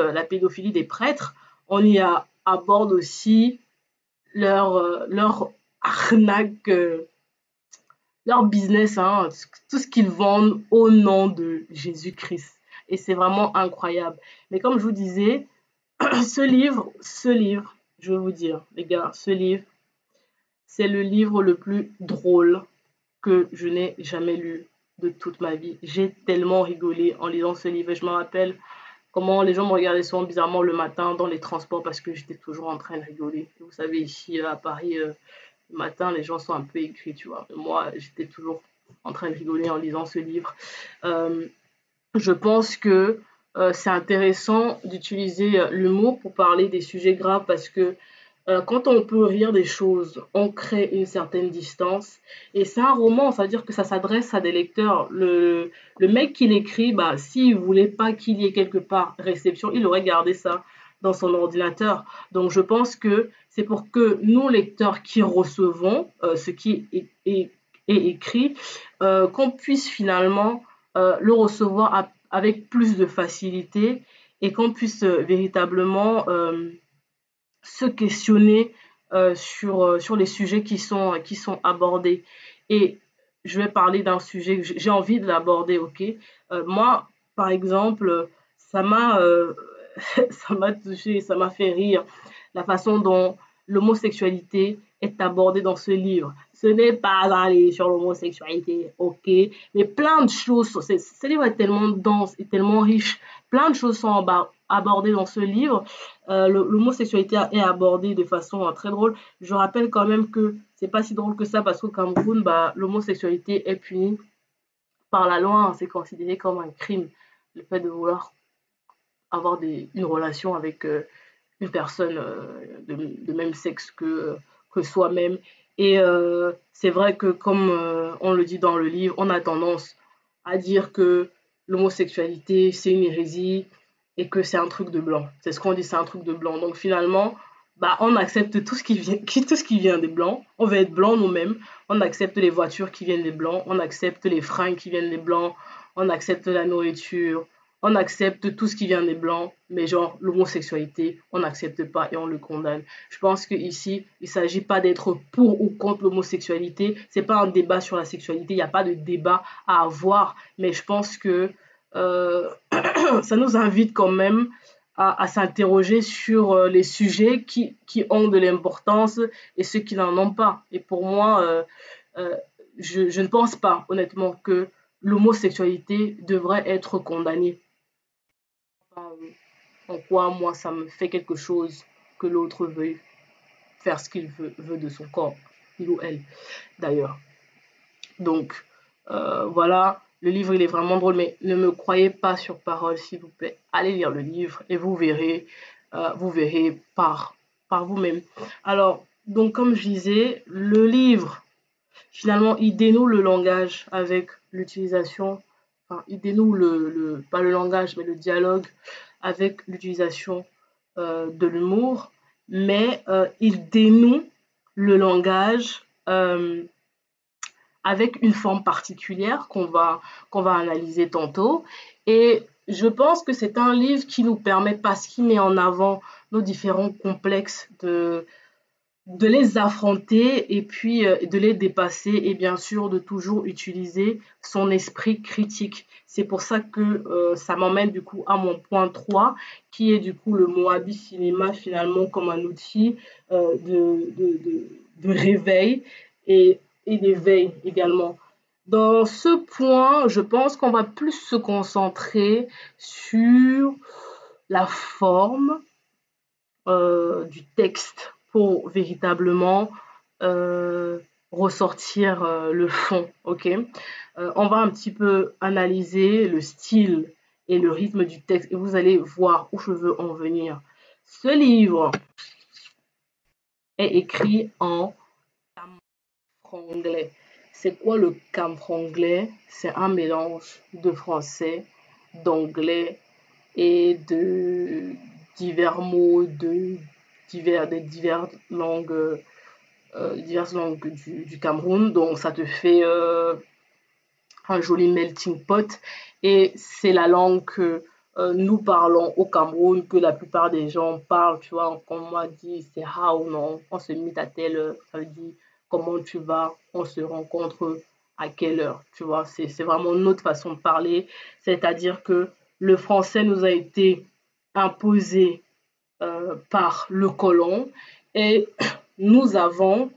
des prêtres. On y aborde aussi leur arnaque, leur business, hein, tout ce qu'ils vendent au nom de Jésus-Christ. Et c'est vraiment incroyable. Mais comme je vous disais, ce livre, je vais vous dire, les gars, ce livre, c'est le livre le plus drôle que je n'ai jamais lu de toute ma vie. J'ai tellement rigolé en lisant ce livre. Et je me rappelle comment les gens me regardaient souvent bizarrement le matin dans les transports parce que j'étais toujours en train de rigoler. Vous savez, ici à Paris, le matin, les gens sont un peu aigris, tu vois. Moi, j'étais toujours en train de rigoler en lisant ce livre. Euh, je pense que c'est intéressant d'utiliser l'humour pour parler des sujets graves, parce que quand on peut rire des choses, on crée une certaine distance. Et c'est un roman, ça veut dire que ça s'adresse à des lecteurs. Le mec qui l'écrit, bah, s'il voulait pas qu'il y ait quelque part réception, il aurait gardé ça dans son ordinateur. Donc je pense que c'est pour que nous, lecteurs qui recevons ce qui est écrit, qu'on puisse finalement le recevoir avec plus de facilité, et qu'on puisse véritablement se questionner sur les sujets qui sont abordés. Et je vais parler d'un sujet que j'ai envie de l'aborder, ok? Moi, par exemple, ça m'a ça m'a touché, ça m'a fait rire la façon dont l'homosexualité est abordée dans ce livre. Ce n'est pas aller sur l'homosexualité, ok? Mais plein de choses, ce livre est tellement dense et tellement riche, plein de choses sont abordé dans ce livre. L'homosexualité est abordée de façon très drôle. Je rappelle quand même que c'est pas si drôle que ça parce qu'au Cameroun, bah, l'homosexualité est punie par la loi. Hein. C'est considéré comme un crime, le fait de vouloir avoir une relation avec une personne de même sexe que soi-même. Et c'est vrai que, comme on le dit dans le livre, on a tendance à dire que l'homosexualité, c'est une hérésie et que c'est un truc de blanc. C'est ce qu'on dit, c'est un truc de blanc. Donc finalement, bah, on accepte tout ce qui vient, tout ce qui vient des blancs. On veut être blanc nous-mêmes. On accepte les voitures qui viennent des blancs. On accepte les fringues qui viennent des blancs. On accepte la nourriture. On accepte tout ce qui vient des blancs, mais genre l'homosexualité, on n'accepte pas et on le condamne. Je pense qu'ici, il ne s'agit pas d'être pour ou contre l'homosexualité. C'est pas un débat sur la sexualité, il n'y a pas de débat à avoir, mais je pense que euh, ça nous invite quand même à s'interroger sur les sujets qui ont de l'importance et ceux qui n'en ont pas. Et pour moi, euh, je ne pense pas honnêtement que l'homosexualité devrait être condamnée. En quoi moi ça me fait quelque chose que l'autre veuille faire ce qu'il veut de son corps, il ou elle d'ailleurs. Donc voilà, le livre il est vraiment drôle, mais ne me croyez pas sur parole s'il vous plaît. Allez lire le livre et vous verrez par vous-même. Alors, donc comme je disais, le livre, finalement, il dénoue le langage avec l'utilisation, enfin, il dénoue pas le langage, mais le dialogue avec l'utilisation de l'humour, mais il dénoue le langage avec une forme particulière qu'on va analyser tantôt. Et je pense que c'est un livre qui nous permet, parce qu'il met en avant nos différents complexes, de les affronter et puis de les dépasser et bien sûr de toujours utiliser son esprit critique. C'est pour ça que ça m'emmène du coup à mon point 3 qui est du coup le Moabi Cinéma finalement comme un outil de réveil et, et d'éveil également. Dans ce point, je pense qu'on va plus se concentrer sur la forme du texte pour véritablement euh, ressortir le fond, ok. On va un petit peu analyser le style et le rythme du texte et vous allez voir où je veux en venir. Ce livre est écrit en franglais. C'est quoi le camfranglais? C'est un mélange de français, d'anglais et de divers mots des diverses langues du Cameroun. Donc ça te fait un joli melting pot. Et c'est la langue que nous parlons au Cameroun, que la plupart des gens parlent, tu vois, comme moi dit, c'est how, non, on se mit à telle, ça veut dire comment tu vas, on se rencontre à quelle heure, tu vois, c'est vraiment notre façon de parler, c'est-à-dire que le français nous a été imposé par le colon et nous avons,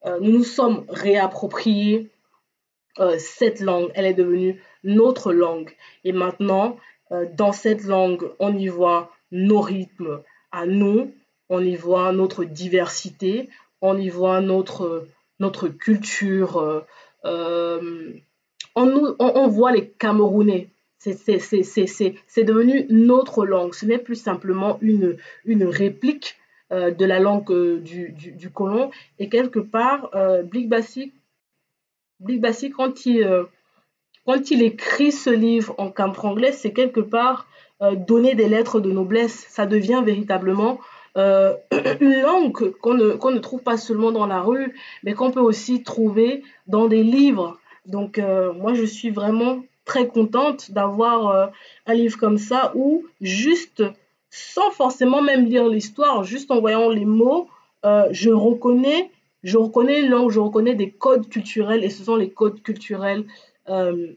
nous nous sommes réappropriés cette langue, elle est devenue notre langue. Et maintenant, dans cette langue, on y voit nos rythmes à nous, on y voit notre diversité, on y voit notre culture. Euh, on voit les Camerounais. C'est devenu notre langue. Ce n'est plus simplement une réplique de la langue du colon. Et quelque part, Blik Bassi, quand il écrit ce livre en camfranglais, c'est quelque part donner des lettres de noblesse. Ça devient véritablement une langue qu'on ne trouve pas seulement dans la rue, mais qu'on peut aussi trouver dans des livres. Donc moi, je suis vraiment très contente d'avoir un livre comme ça où juste, sans forcément même lire l'histoire, juste en voyant les mots, je reconnais une langue, je reconnais des codes culturels et ce sont les codes culturels euh,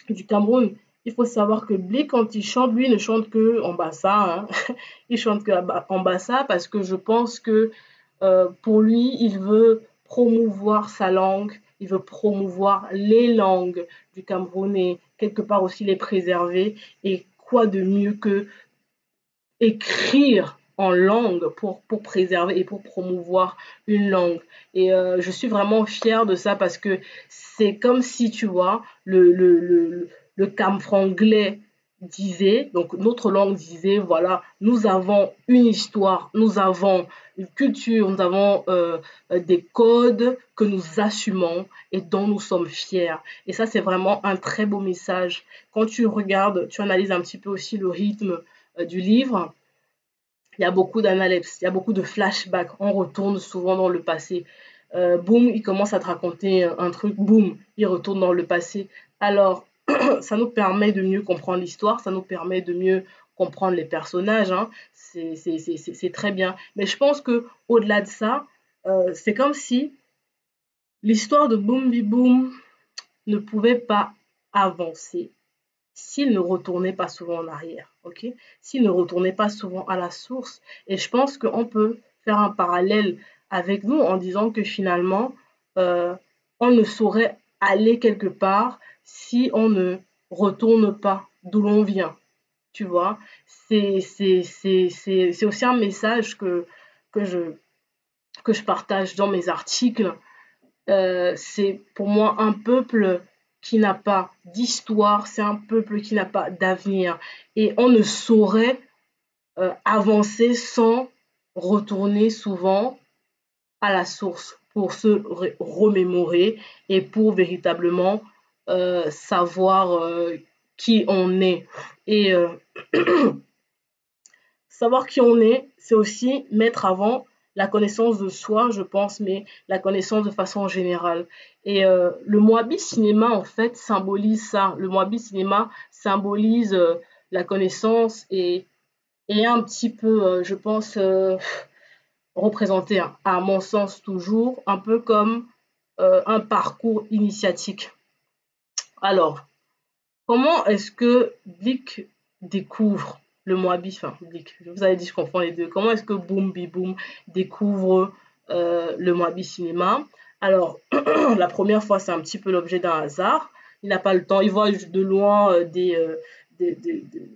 du Cameroun. Il faut savoir que Blé, quand il chante, lui, il ne chante que en bassa. Hein. Il chante que en bassa parce que je pense que pour lui, il veut promouvoir sa langue, il veut promouvoir les langues du Cameroun et quelque part aussi les préserver. Et quoi de mieux que écrire en langue pour préserver et pour promouvoir une langue. Et je suis vraiment fière de ça parce que c'est comme si, tu vois, le camfranglais disait, donc notre langue disait, voilà, nous avons une histoire, nous avons une culture, nous avons des codes que nous assumons et dont nous sommes fiers. Et ça, c'est vraiment un très beau message. Quand tu regardes, tu analyses un petit peu aussi le rythme du livre, il y a beaucoup d'analyses, il y a beaucoup de flashbacks. On retourne souvent dans le passé. Boum, il commence à te raconter un truc, boum, il retourne dans le passé. Alors, ça nous permet de mieux comprendre l'histoire, ça nous permet de mieux comprendre les personnages. Hein. C'est très bien. Mais je pense que au-delà de ça, c'est comme si l'histoire de Boom Bi Boom ne pouvait pas avancer s'il ne retournait pas souvent en arrière, ok? S'il ne retournait pas souvent à la source. Et je pense qu'on peut faire un parallèle avec nous en disant que finalement, euh, on ne saurait aller quelque part si on ne retourne pas d'où l'on vient, tu vois? C'est aussi un message que que je partage dans mes articles. C'est pour moi un peuple qui n'a pas d'histoire, c'est un peuple qui n'a pas d'avenir. Et on ne saurait avancer sans retourner souvent à la source pour se remémorer et pour véritablement savoir qui on est. Et savoir qui on est, c'est aussi mettre avant la connaissance de soi, je pense, mais la connaissance de façon générale. Et le Moabi Cinéma, en fait, symbolise ça. Le Moabi Cinéma symbolise la connaissance et un petit peu, je pense, représenter, à mon sens toujours, un peu comme un parcours initiatique. Alors, comment est-ce que Blick découvre le Moabi, enfin Blick, vous avez dit je confonds les deux. Comment est-ce que Boom Bi Boom découvre le Moabi Cinéma? Alors, la première fois, c'est un petit peu l'objet d'un hasard. Il n'a pas le temps, il voit de loin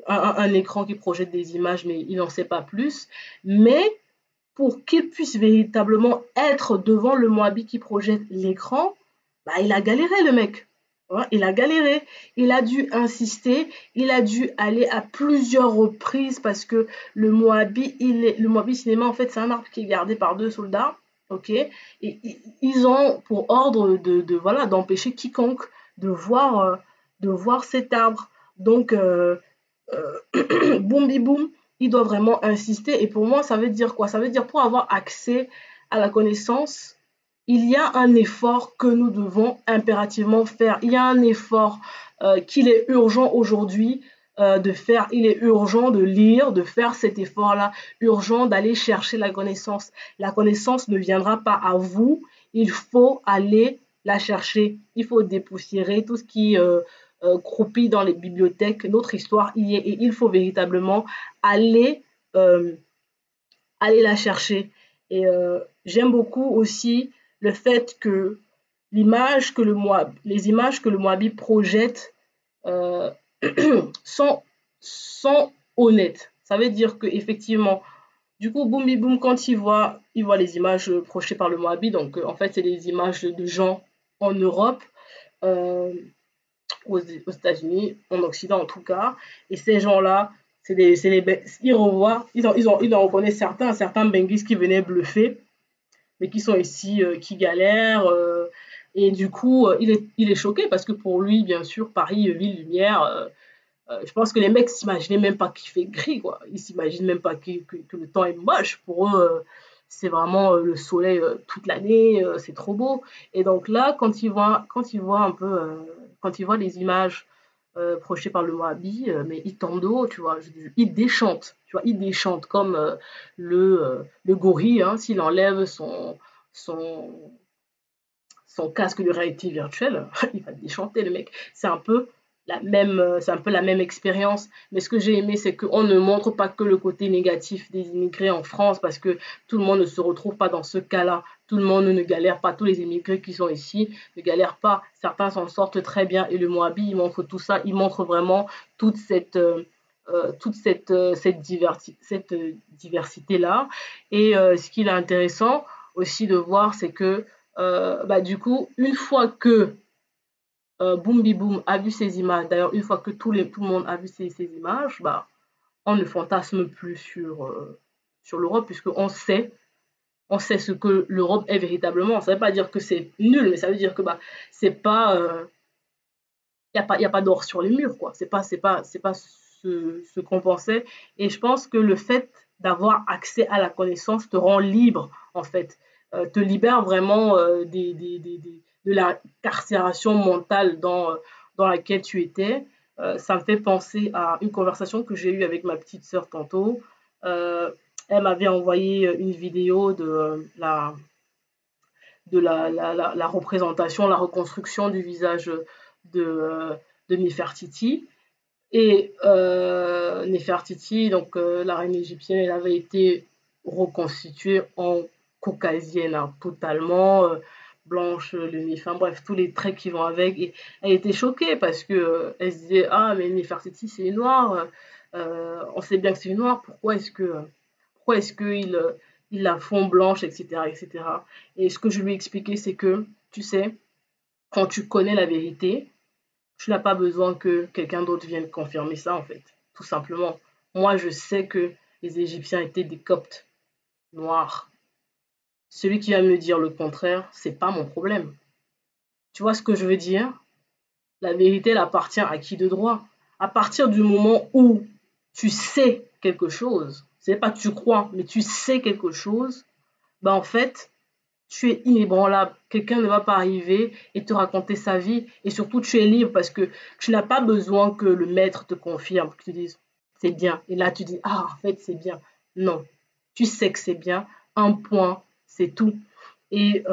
un écran qui projette des images, mais il n'en sait pas plus. Mais pour qu'il puisse véritablement être devant le Moabi qui projette l'écran, bah, il a galéré le mec. Ouais, il a galéré, il a dû insister, il a dû aller à plusieurs reprises parce que le Moabi cinéma en fait c'est un arbre qui est gardé par deux soldats, ok, et ils ont pour ordre voilà d'empêcher quiconque de voir cet arbre. Donc boum bi boum, il doit vraiment insister. Et pour moi, ça veut dire quoi? Ça veut dire pour avoir accès à la connaissance, il y a un effort que nous devons impérativement faire. Il y a un effort qu'il est urgent aujourd'hui de faire. Il est urgent de lire, de faire cet effort-là, urgent d'aller chercher la connaissance. La connaissance ne viendra pas à vous, il faut aller la chercher. Il faut dépoussiérer tout ce qui croupit dans les bibliothèques. Notre histoire y est et il faut véritablement aller, euh, aller la chercher. Et j'aime beaucoup aussi le fait que les images que le Moabi projette euh, sont, sont honnêtes. Ça veut dire que effectivement, du coup, Boom Boom, quand il voit les images projetées par le Moabi, donc en fait, c'est des images de gens en Europe, euh, aux États-Unis, en Occident en tout cas. Et ces gens-là, ils revoient, ils en reconnaissent certains Benguis qui venaient bluffer, mais qui sont ici, qui galèrent. Et du coup, il est choqué parce que pour lui, bien sûr, Paris, ville lumière, je pense que les mecs s'imaginaient même pas qu'il fait gris, quoi. Ils s'imaginent même pas que le temps est moche. Pour eux, c'est vraiment le soleil toute l'année, c'est trop beau. Et donc là, quand il voit un peu, quand il voit les images projetées par le Moabi, mais il tombe de haut, tu vois. Il déchante, tu vois. Il déchante comme le gorille, hein, s'il enlève son, son casque de réalité virtuelle, il va déchanter le mec. C'est un peu la même expérience. Mais ce que j'ai aimé, c'est qu'on ne montre pas que le côté négatif des immigrés en France, parce que tout le monde ne se retrouve pas dans ce cas-là. Tout le monde ne galère pas. Tous les immigrés qui sont ici ne galèrent pas. Certains s'en sortent très bien. Et le Moabi, il montre tout ça. Il montre vraiment toute toute cette diversité-là. Et ce qui est intéressant aussi de voir, c'est que du coup, une fois que Boom Boom a vu ces images, d'ailleurs, une fois que tout le monde a vu ces images, on ne fantasme plus sur l'Europe, puisqu'on sait, on sait ce que l'Europe est véritablement. Ça ne veut pas dire que c'est nul, mais ça veut dire que c'est pas, y a pas d'or sur les murs, quoi. C'est pas ce qu'on pensait. Et je pense que le fait d'avoir accès à la connaissance te rend libre, en fait, te libère vraiment de la carcération mentale dans laquelle tu étais. Ça me fait penser à une conversation que j'ai eue avec ma petite sœur tantôt. Euh, Elle m'avait envoyé une vidéo de la représentation, la reconstruction du visage de Néfertiti. Et Néfertiti, donc la reine égyptienne, elle avait été reconstituée en caucasienne, hein, totalement blanche, le nez, enfin bref, tous les traits qui vont avec. Et elle était choquée parce que elle se disait, ah mais Néfertiti c'est une noire, on sait bien que c'est une noire, pourquoi est-ce qu'ils la font blanche, etc., etc. Et cetera. Et ce que je lui ai expliqué, c'est que, tu sais, quand tu connais la vérité, tu n'as pas besoin que quelqu'un d'autre vienne confirmer ça, en fait. Tout simplement. Moi, je sais que les Égyptiens étaient des Coptes noirs. Celui qui va me dire le contraire, c'est pas mon problème. Tu vois ce que je veux dire? La vérité, elle appartient à qui de droit? À partir du moment où tu sais quelque chose, c'est pas que tu crois, mais tu sais quelque chose, en fait, tu es inébranlable. Quelqu'un ne va pas arriver et te raconter sa vie. Et surtout, tu es libre parce que tu n'as pas besoin que le maître te confirme, que tu dises c'est bien. Et là, tu dis ah, en fait, c'est bien. Non, tu sais que c'est bien. Un point, c'est tout. Et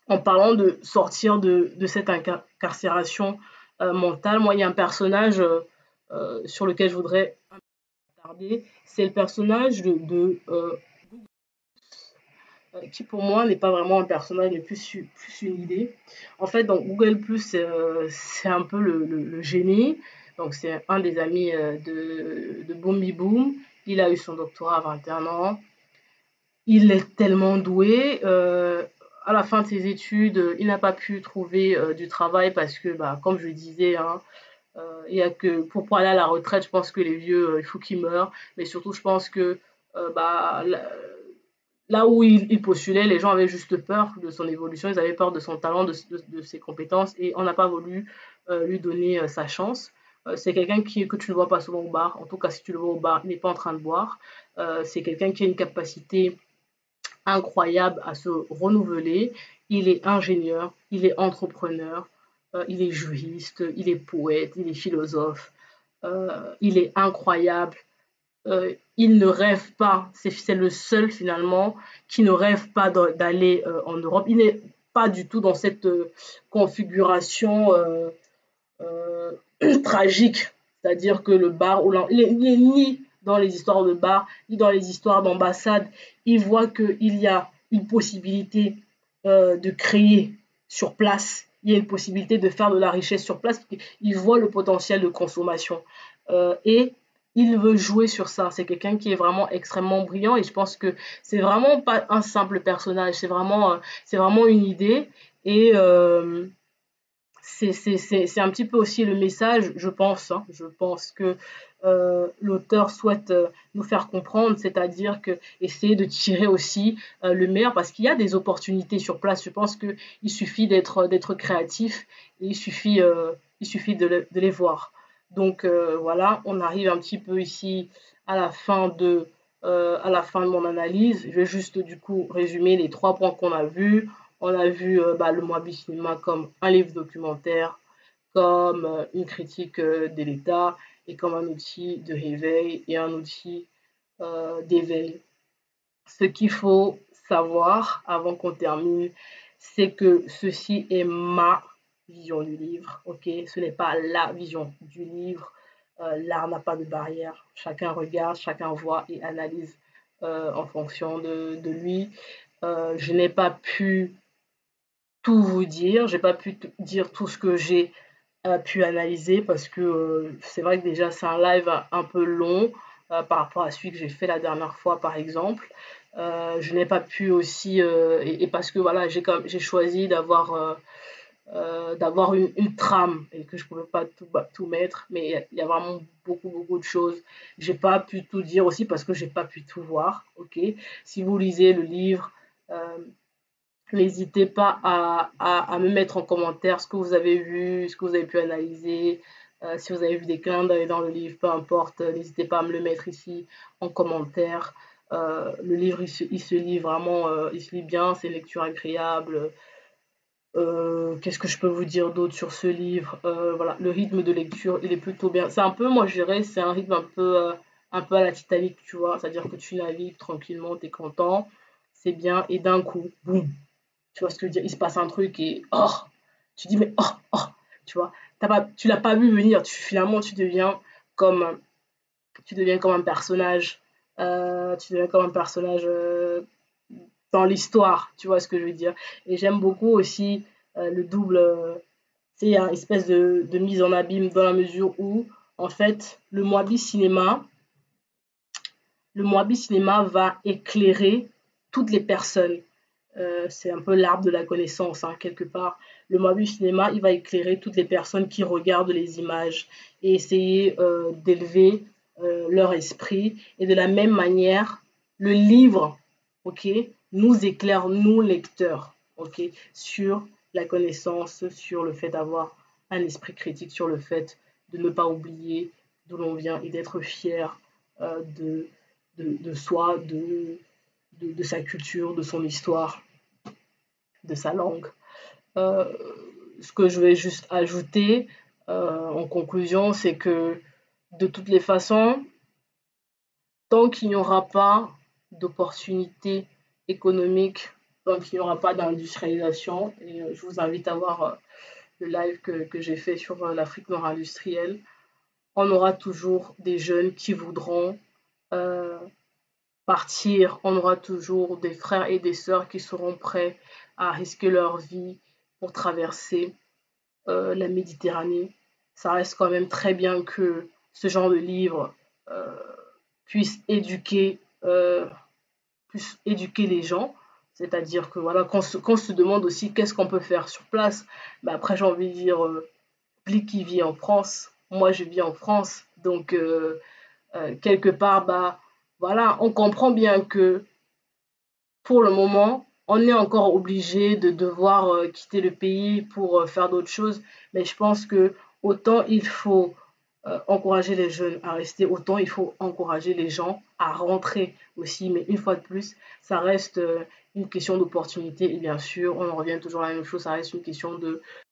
en parlant de sortir de cette incarcération mentale, moi, il y a un personnage sur lequel je voudrais tarder. C'est le personnage de qui pour moi n'est pas vraiment un personnage, mais plus une idée. En fait, dans Google Plus, c'est un peu le génie. Donc, c'est un des amis de Boombi Boom. Il a eu son doctorat à 21 ans. Il est tellement doué. À la fin de ses études, il n'a pas pu trouver du travail parce que, comme je le disais, hein, il y a que pour aller à la retraite, je pense que les vieux, il faut qu'ils meurent. Mais surtout, je pense que là où il postulait, les gens avaient juste peur de son évolution, ils avaient peur de son talent, de ses compétences, et on n'a pas voulu lui donner sa chance. C'est quelqu'un que tu ne vois pas souvent au bar. En tout cas, si tu le vois au bar, il n'est pas en train de boire. C'est quelqu'un qui a une capacité incroyable à se renouveler. Il est ingénieur, il est entrepreneur, il est juriste, il est poète, il est philosophe. Il est incroyable. Il ne rêve pas, c'est le seul finalement qui ne rêve pas d'aller en Europe. Il n'est pas du tout dans cette configuration euh, tragique, c'est-à-dire que le bar, il est ni dans les histoires de bar, ni dans les histoires d'ambassade. Il voit qu'il y a une possibilité de créer sur place, il y a une possibilité de faire de la richesse sur place, il voit le potentiel de consommation. Et il veut jouer sur ça. C'est quelqu'un qui est vraiment extrêmement brillant et je pense que c'est vraiment pas un simple personnage, c'est vraiment une idée et c'est un petit peu aussi le message, je pense, hein. Je pense que l'auteur souhaite nous faire comprendre, c'est-à-dire que essayer de tirer aussi le meilleur, parce qu'il y a des opportunités sur place. Je pense qu'il suffit d'être créatif et il suffit de les voir. Donc voilà, on arrive un petit peu ici à la fin de mon analyse. Je vais juste du coup résumer les 3 points qu'on a vus. On a vu le Moabi Cinéma comme un livre documentaire, comme une critique de l'État et comme un outil de réveil et un outil d'éveil. Ce qu'il faut savoir avant qu'on termine, c'est que ceci est ma vision du livre, ok? Ce n'est pas la vision du livre. L'art n'a pas de barrière. Chacun regarde, chacun voit et analyse en fonction de lui. Je n'ai pas pu tout vous dire, j'ai pas pu dire tout ce que j'ai pu analyser parce que c'est vrai que déjà c'est un live un peu long par rapport à celui que j'ai fait la dernière fois par exemple. Je n'ai pas pu aussi, et parce que voilà, j'ai choisi d'avoir une trame et que je pouvais pas tout mettre, mais il y a vraiment beaucoup de choses. J'ai pas pu tout dire aussi parce que j'ai pas pu tout voir, ok? Si vous lisez le livre, euh, n'hésitez pas à me mettre en commentaire ce que vous avez vu, ce que vous avez pu analyser. Si vous avez vu des clins d'œil dans le livre, peu importe, n'hésitez pas à me le mettre ici en commentaire. Le livre, il se lit vraiment, il se lit bien, c'est une lecture agréable. Qu'est-ce que je peux vous dire d'autre sur ce livre? Voilà, le rythme de lecture, il est plutôt bien. C'est un peu, moi je dirais, c'est un rythme un peu à la Titanic, tu vois. C'est-à-dire que tu navigues tranquillement, t'es content, c'est bien, et d'un coup, boum, tu vois ce que je veux dire? Il se passe un truc et oh, tu dis mais oh, tu vois, tu l'as pas vu venir. Finalement, comme, tu deviens comme un personnage. Tu deviens comme un personnage dans l'histoire. Tu vois ce que je veux dire? Et j'aime beaucoup aussi le double. C'est une espèce de mise en abîme dans la mesure où, en fait, le Moabi Cinéma va éclairer toutes les personnes. C'est un peu l'arbre de la connaissance, hein, quelque part. Le Moabi Cinéma, il va éclairer toutes les personnes qui regardent les images et essayer d'élever leur esprit. Et de la même manière, le livre, ok, nous éclaire, nous lecteurs, ok, sur la connaissance, sur le fait d'avoir un esprit critique, sur le fait de ne pas oublier d'où l'on vient et d'être fier de soi, de sa culture, de son histoire, de sa langue. Euh, Ce que je vais juste ajouter en conclusion, c'est que de toutes les façons, tant qu'il n'y aura pas d'opportunités économiques, tant qu'il n'y aura pas d'industrialisation, et je vous invite à voir le live que j'ai fait sur l'Afrique noire industrielle, on aura toujours des jeunes qui voudront euh, partir, on aura toujours des frères et des sœurs qui seront prêts à risquer leur vie pour traverser la Méditerranée. Ça reste quand même très bien que ce genre de livre euh, puisse puisse éduquer les gens. C'est-à-dire que voilà, qu'on se demande aussi qu'est-ce qu'on peut faire sur place. Bah, après, j'ai envie de dire, Bli qui vit en France, moi je vis en France, donc quelque part, bah, voilà, on comprend bien que pour le moment, on est encore obligé de devoir quitter le pays pour faire d'autres choses. Mais je pense que autant il faut encourager les jeunes à rester, autant il faut encourager les gens à rentrer aussi. Mais une fois de plus, ça reste une question d'opportunité. Et bien sûr, on en revient toujours à la même chose, ça reste une question de